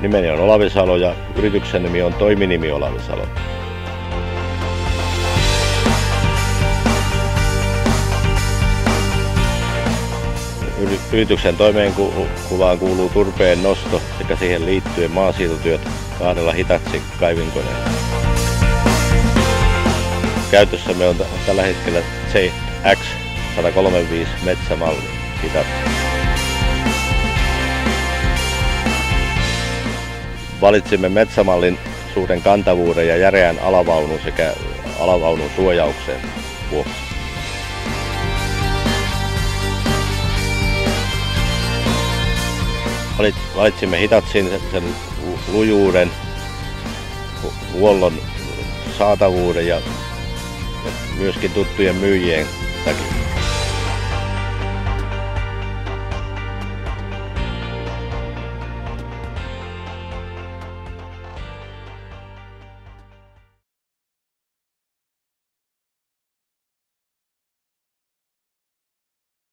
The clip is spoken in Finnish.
nimeni on Olavi Salo ja yrityksen nimi on Toiminimi Olavi Salo. Yrityksen toimenkuvaan kuuluu turpeen nosto sekä siihen liittyen maansiirtotyöt 2 Hitachi-kaivinkoneella. Käytössämme on tällä hetkellä CX-135 metsämalli Hitachi. Valitsimme metsämallin suuren kantavuuden ja järeän alavaunun sekä alavaunun suojauksen vuoksi. Valitsimme Hitachin sen lujuuden, huollon saatavuuden ja myöskin tuttujen myyjien takia.